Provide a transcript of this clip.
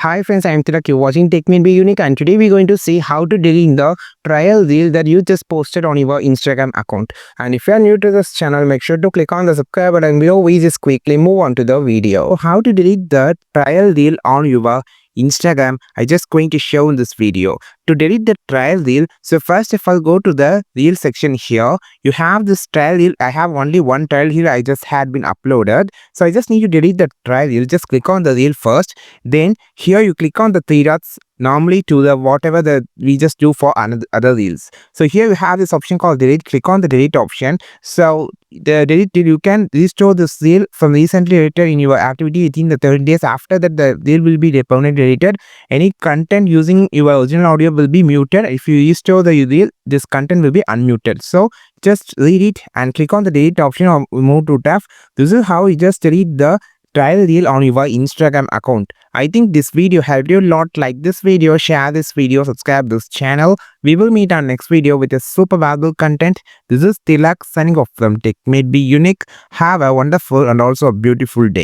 Hi friends, I am Tilak. You're watching Tech Made Be Unique, and today we're going to see how to delete the trial reel that you just posted on your Instagram account. And if you are new to this channel, make sure to click on the subscribe button below. We just quickly move on to the video. How to delete the trial reel on your Instagram, I just going to show in this video. To delete the trial reel, so first of all go to the reel section here. You have this trial reel. I have only one trial here. I just had been uploaded. So I just need to delete the trial reel. Just click on the reel first. Then here you click on the three dots normally to the whatever that we just do for other reels. So here you have this option called delete. Click on the delete option. So the delete, you can restore this reel from recently deleted in your activity within the 30 days. After that, the reel will be permanently deleted. Any content using your original audio will be muted. If you restore the reel, this content will be unmuted. So just read it and click on the delete option or move to tab. This is how you just delete the trial reel on your Instagram account. I think this video helped you a lot. Like this video, share this video, subscribe this channel. We will meet on next video with a super valuable content. This is Tilak signing off from Tech Made Be Unique. Have a wonderful and also a beautiful day.